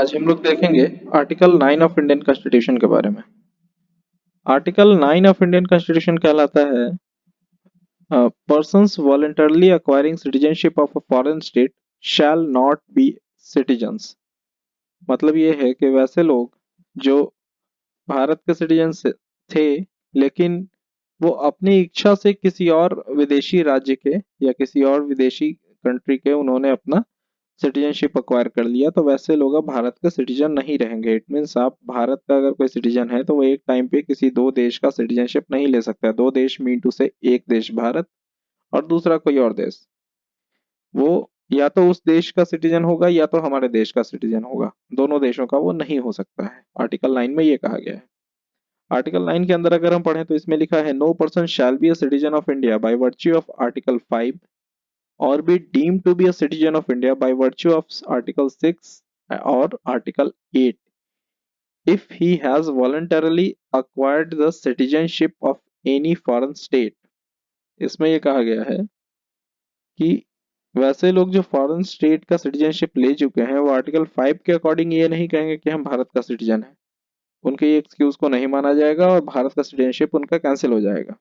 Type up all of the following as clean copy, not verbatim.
आज हम लोग देखेंगे आर्टिकल 9 ऑफ इंडियन कॉन्स्टिट्यूशन के बारे में। आर्टिकल 9 ऑफ इंडियन कॉन्स्टिट्यूशन कहलाता है persons voluntarily acquiring citizenship of a foreign state shall not be citizens। मतलब ये है कि वैसे लोग जो भारत के सिटीजन थे लेकिन वो अपनी इच्छा से किसी और विदेशी राज्य के या किसी और विदेशी कंट्री के उन्होंने अपना सिटीजनशिप अक्वायर कर लिया, तो वैसे लोग अब भारत के सिटीजन नहीं रहेंगे। इट मीन्स आप भारत का अगर कोई सिटीजन है तो वो एक टाइम पे किसी दो देश का सिटीजनशिप नहीं ले सकता। दो देश मीन टू से एक देश भारत और दूसरा कोई और देश। वो या तो उस देश का सिटीजन होगा या तो हमारे देश का सिटीजन होगा, दोनों देशों का वो नहीं हो सकता है। आर्टिकल 9 में ये कहा गया है। आर्टिकल 9 के अंदर अगर हम पढ़ें तो इसमें लिखा है no person shall be a citizen of India by virtue of article 5 or be deemed to be a citizen of India by virtue of Article 6 or Article 8 if he has voluntarily acquired the citizenship of any foreign state। इसमें ये कहा गया है कि वैसे लोग जो foreign state का सिटीजनशिप ले चुके हैं वो आर्टिकल 5 के अकॉर्डिंग ये नहीं कहेंगे कि हम भारत का सिटीजन है। उनके एक्सक्यूज को नहीं माना जाएगा और भारत का सिटीजनशिप उनका कैंसिल हो जाएगा।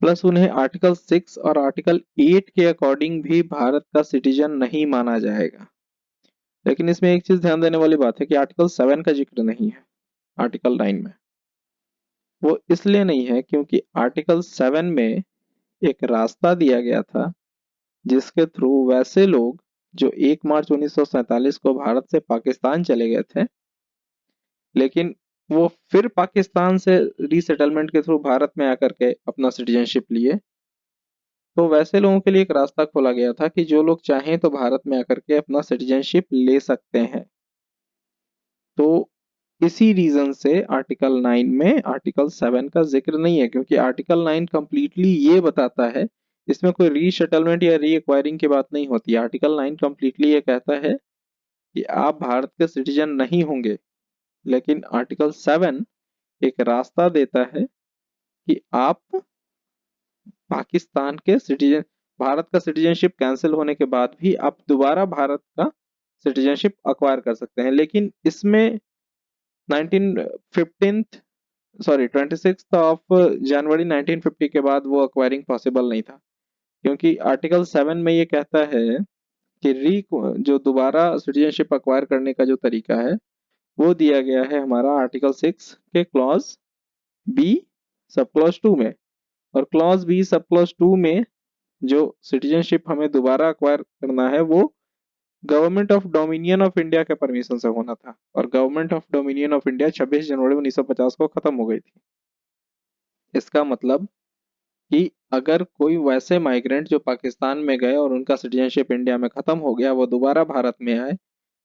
प्लस उन्हें आर्टिकल 6 और आर्टिकल 8 के अकॉर्डिंग भी भारत का सिटीजन नहीं माना जाएगा। लेकिन इसमें एक चीज ध्यान देने वाली बात है कि आर्टिकल 7 का जिक्र नहीं है आर्टिकल 9 में। वो इसलिए नहीं है क्योंकि आर्टिकल 7 में एक रास्ता दिया गया था जिसके थ्रू वैसे लोग जो 1 मार्च 1947 को भारत से पाकिस्तान चले गए थे लेकिन वो फिर पाकिस्तान से रीसेटलमेंट के थ्रू भारत में आकर के अपना सिटीजनशिप लिए, तो वैसे लोगों के लिए एक रास्ता खोला गया था कि जो लोग चाहें तो भारत में आकर के अपना सिटीजनशिप ले सकते हैं। तो इसी रीजन से आर्टिकल 9 में आर्टिकल 7 का जिक्र नहीं है, क्योंकि आर्टिकल 9 कंप्लीटली ये बताता है, इसमें कोई रीसेटलमेंट या री एक्वायरिंग की बात नहीं होती। आर्टिकल 9 कंप्लीटली ये कहता है कि आप भारत के सिटीजन नहीं होंगे, लेकिन आर्टिकल 7 एक रास्ता देता है कि आप पाकिस्तान के सिटीजन, भारत का सिटीजनशिप कैंसिल होने के बाद भी आप दोबारा भारत का सिटीजनशिप अक्वायर कर सकते हैं। लेकिन इसमें 26 ऑफ जनवरी 1950 के बाद वो अक्वायरिंग पॉसिबल नहीं था, क्योंकि आर्टिकल 7 में ये कहता है कि जो दोबारा सिटीजनशिप अक्वायर करने का जो तरीका है वो दिया गया है हमारा आर्टिकल 6 के क्लॉज बी सब क्लॉज 2 में। और क्लॉज बी सब क्लॉज 2 में जो सिटीजनशिप हमें दोबारा अक्वायर करना है वो government of dominion of India के परमिशन से होना था, और government of dominion of India 26 जनवरी 1950 को खत्म हो गई थी। इसका मतलब कि अगर कोई वैसे माइग्रेंट जो पाकिस्तान में गए और उनका सिटीजनशिप इंडिया में खत्म हो गया वो दोबारा भारत में आए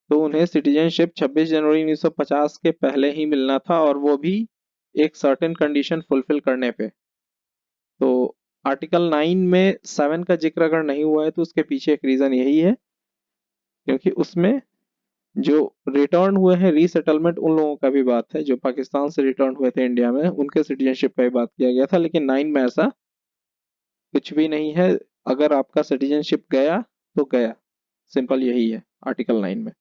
तो उन्हें सिटीजनशिप 26 जनवरी 1950 के पहले ही मिलना था, और वो भी एक सर्टेन कंडीशन फुलफिल करने पे। तो आर्टिकल 9 में 7 का जिक्र अगर नहीं हुआ है तो उसके पीछे एक रीजन यही है, क्योंकि उसमें जो रिटर्न हुए हैं रीसेटलमेंट उन लोगों का भी बात है जो पाकिस्तान से रिटर्न हुए थे इंडिया में, उनके सिटीजनशिप का भी बात किया गया था। लेकिन 9 में ऐसा कुछ भी नहीं है। अगर आपका सिटीजनशिप गया तो गया, सिंपल यही है आर्टिकल 9 में।